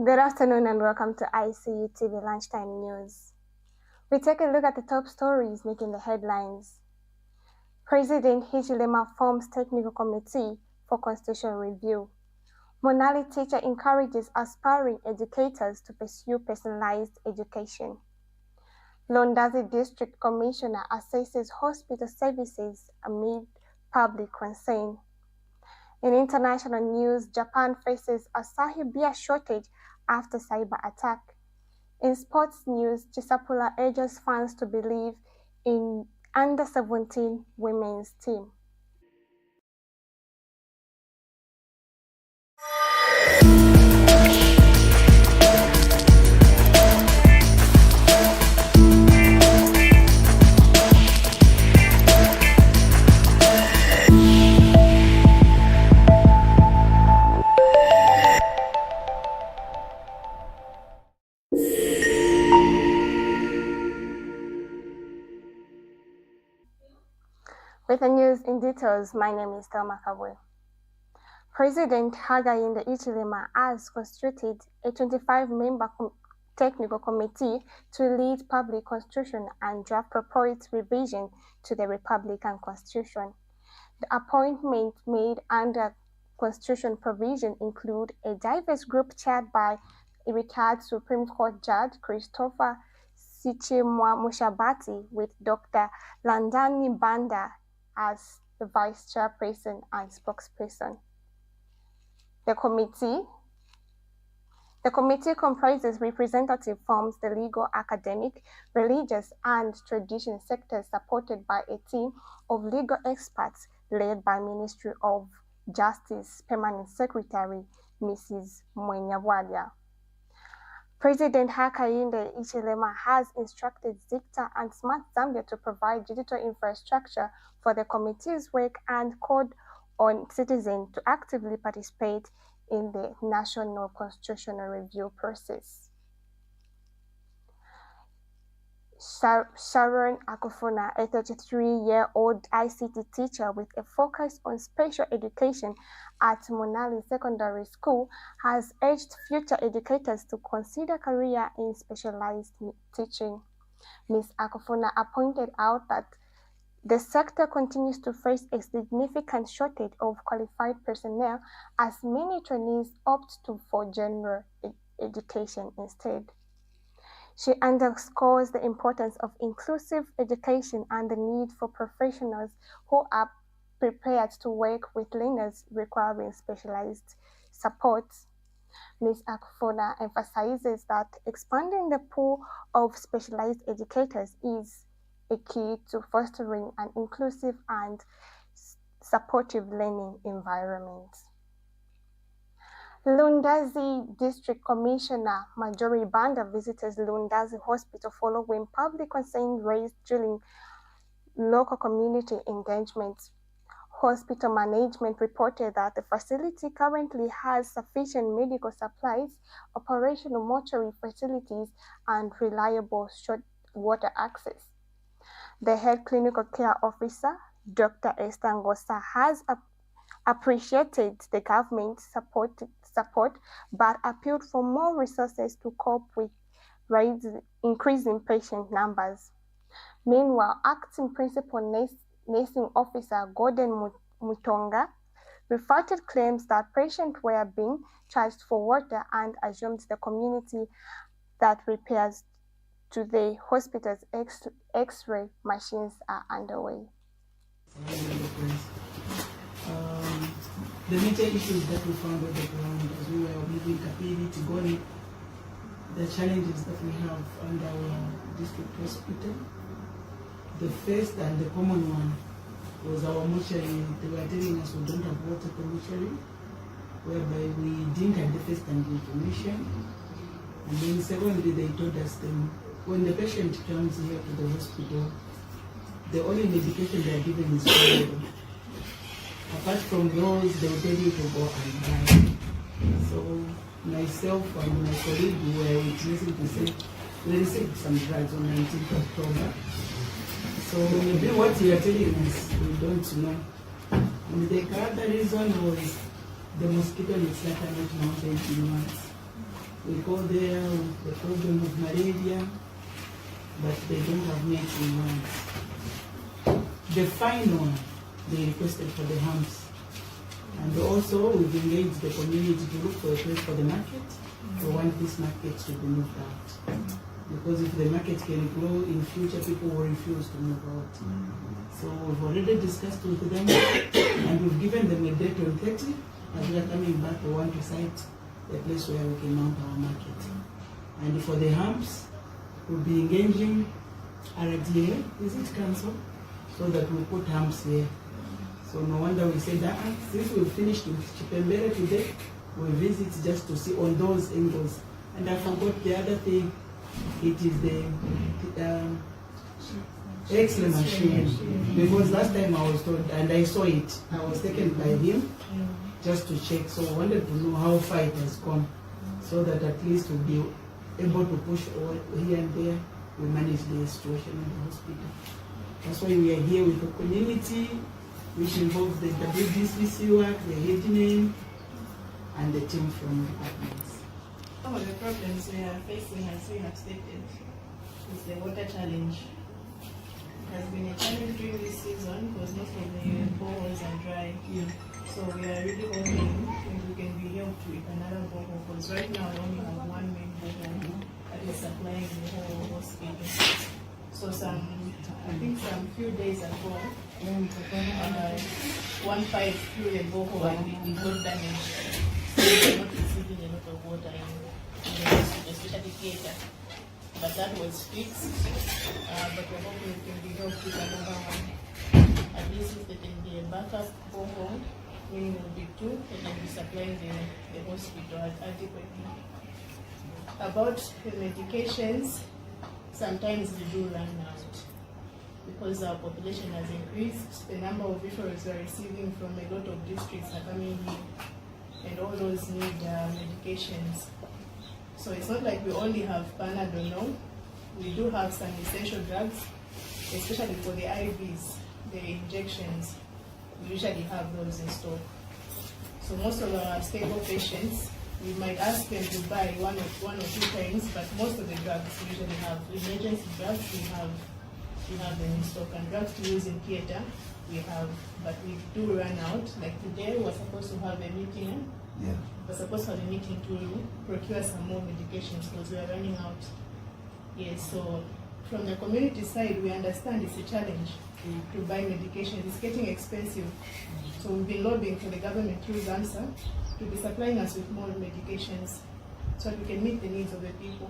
Good afternoon and welcome to IICU TV Lunchtime News. We take a look at the top stories making the headlines. President Hichilema forms technical committee for constitutional review. Munali teacher encourages aspiring educators to pursue personalized education. Lundazi District Commissioner assesses hospital services amid public concern. In international news, Japan faces Asahi beer shortage after cyber attack. In sports news, Chipasula urges fans to believe in under-17 women's team. With the news in details, my name is Thelma Kabwe. President Hichilema has constituted a 25-member technical committee to lead public constitution and draft proposed revision to the Republican Constitution. The appointment made under Constitution provision include a diverse group chaired by a retired Supreme Court Judge Christopher Mushabati with Dr. Landani Banda as the vice chairperson and spokesperson. The committee comprises representatives from the legal, academic, religious, and tradition sectors supported by a team of legal experts led by Ministry of Justice Permanent Secretary Mrs. Mwenyabwalia. President Hichilema has instructed Zicta and Smart Zambia to provide digital infrastructure for the committee's work and called on citizens to actively participate in the national constitutional review process. Sharon Akufuna, a 33-year-old ICT teacher with a focus on special education at Munali Secondary School, has urged future educators to consider career in specialized teaching. Ms. Akufuna pointed out that the sector continues to face a significant shortage of qualified personnel as many trainees opt for general education instead. She underscores the importance of inclusive education and the need for professionals who are prepared to work with learners requiring specialized support. Ms. Akufuna emphasizes that expanding the pool of specialized educators is a key to fostering an inclusive and supportive learning environment. Lundazi District Commissioner Majori Banda visits Lundazi Hospital following public concern raised during local community engagement. Hospital management reported that the facility currently has sufficient medical supplies, operational mortuary facilities, and reliable short water access. The head clinical care officer, Dr. Estangosa, has appreciated the government's support, but appealed for more resources to cope with increasing patient numbers. Meanwhile, acting principal nursing officer Gordon Mutonga refuted claims that patients were being charged for water and assumed the community that repairs to the hospital's X-ray machines are underway. The major issues that we found on the ground as we were moving Kapili to Goni, the challenges that we have under our district hospital. The first and the common one was our mortuary. They were telling us we don't have water for mortuary, whereby we didn't have the first hand information. And then secondly, they told us when the patient comes here to the hospital, the only medication they are given is water. Apart from those, they will tell you to go and buy. So myself and my colleague were witnessing to say we received some drugs on 19th October. So maybe what you are telling us, we don't know. And the other reason was the mosquito is like a mountain in months. We go there with the problem of malaria, but they don't have medicine now. The final one, they requested for the humps. And also we've engaged the community to look for a place for the market. We want this market to be moved out. Because if the market can grow in future, people will refuse to move out. So we've already discussed with them and we've given them a date on 30. As we are coming back, we want to site a place where we can mount our market. And for the humps, we'll be engaging RDA, is it council? So that we put humps here. So no wonder we said that since we've finished with Chipembere today, we visit just to see on those angles. And I forgot the other thing. It is the X-ray machine. Because last time I was told, and I saw it, I was taken by him just to check. So I wanted to know how far it has gone, so that at least we'll be able to push here and there. We manage the situation in the hospital. That's why we are here with the community, which involves the WDCC work, the headman, and the team from departments. Some of the problems we are facing, as we have stated, is the water challenge. It has been a challenge during this season because most of the boreholes are dry. Yeah. So we are really hoping if we can be helped with another borehole, because right now we only have one main borehole that is supplying the whole hospital. So I think some few days ago, one pipe through the borehole and it got damaged. So we are not receiving a lot of water in the hospital, especially theater. But that was fixed. But we're hoping we can be helped with another one. At least if there can be a backup borehole, meaning it will be two, and then be supplying the hospital adequately. About the medications, sometimes we do run out. Because our population has increased, the number of referrals we are receiving from a lot of districts are coming here, and all those need medications. So it's not like we only have Panadol, no. We do have some essential drugs, especially for the IVs, the injections. We usually have those in stock. So most of our stable patients, we might ask them to buy one or two times, but most of the drugs we usually have. Emergency drugs we have them in stock, and drugs to use in theater we have, but we do run out. Like today we were supposed to have a meeting. Yeah. We're supposed to have a meeting to procure some more medications because we are running out. Yes, so from the community side, we understand it's a challenge to buy medications. It's getting expensive. So we've been lobbying for the government through ZAMSA to be supplying us with more medications so that we can meet the needs of the people.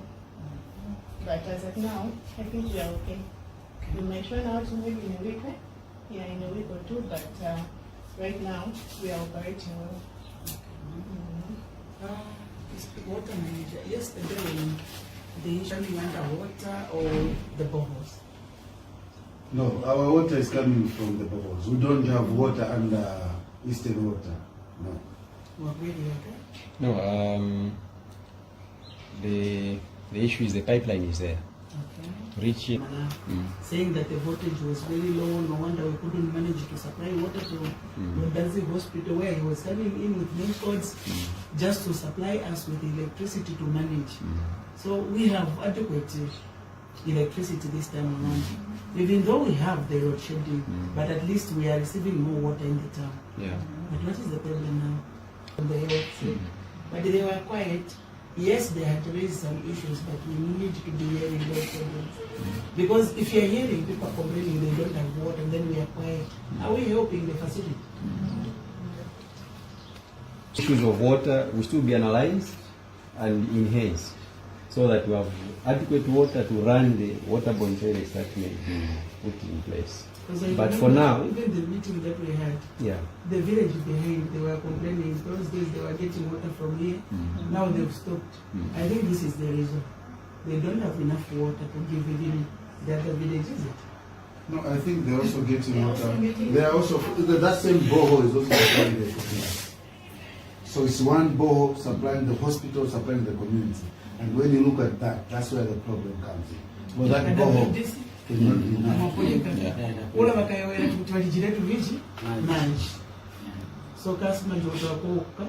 But as of now, I think we are okay. We might run out maybe in a week, in a week or two, but right now we are operating well. Water manager, yesterday they usually underwater or the boreholes? No, our water is coming from the boreholes. We don't have water under Eastern Water. No. Well, really, okay? No, the issue is the pipeline is there. Okay. Reaching. Saying that the voltage was very low, no wonder we couldn't manage to supply water to Lundazi hospital, where he was coming in with main cords just to supply us with electricity to manage. So we have adequate electricity this time around, even though we have the load shedding, but at least we are receiving more water in the town. Yeah. But what is the problem now? On the health, but they were quiet. Yes, they had raised some issues, but we need to be hearing those problems. Because if you're hearing people complaining they don't have water, and then we are quiet, are we helping the facility? Issues of water will still be analyzed and enhanced so that we have adequate water to run the waterborne toilets that may be put in place. But for now, even the meeting that we had, the village behind, they were complaining. Those days they were getting water from here. Now they've stopped. I think this is the reason. They don't have enough water to give even the other villages. No, I think they're also getting water. They are also, that same borehole is also supplying the community. So it's one borehole supplying the hospital, supplying the community. And when you look at that, that's where the problem comes in. Well, that borehole cannot be enough. So customer ndio utakuwa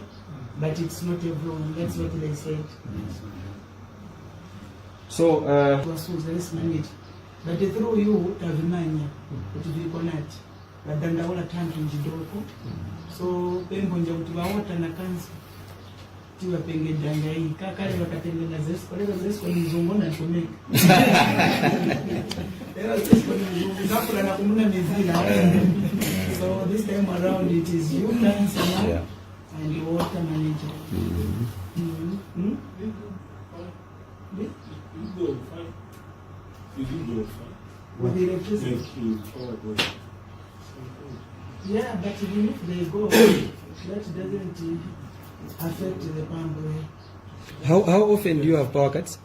but it's not everyone. That's what they said. So, Let's manage. But through you, Tavimania, it will be connect. But then the whole time in Jidoko. So, Pemponja to our water and a cancer. You are paying it down there. Kakari Wakatenga Zest, whatever this one is on and to make. So, this time around, it is you, cancer, and your water manager. With the electricity. Yeah, but even if they go, that doesn't affect the pump. How often do you have power cuts?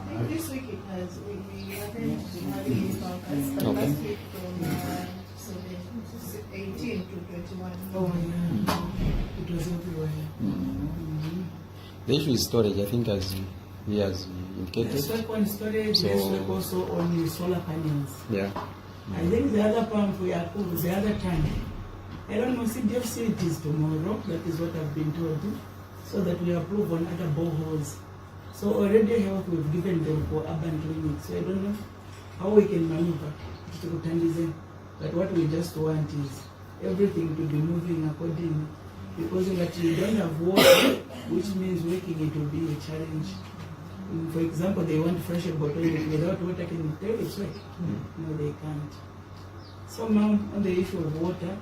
I think this week it has. We haven't had any power cuts, but last week from 18 to 21. Oh, yeah. It was everywhere. The issue is storage, I think, as he has indicated. Let's work on storage, So- let's work also on the solar panels. Yeah. I think the other pump we are cool, the other tank. I don't know, CDFC it is tomorrow, that is what I've been told, so that we approve on other boreholes. So already health we've given them for urban clinics, so I don't know how we can maneuver to Kutandize. But what we just want is everything to be moving accordingly. Because if you don't have water, which means working it will be a challenge. For example, they want fresh bottle without water, can you tell it's right? No, they can't. So now on the issue of water,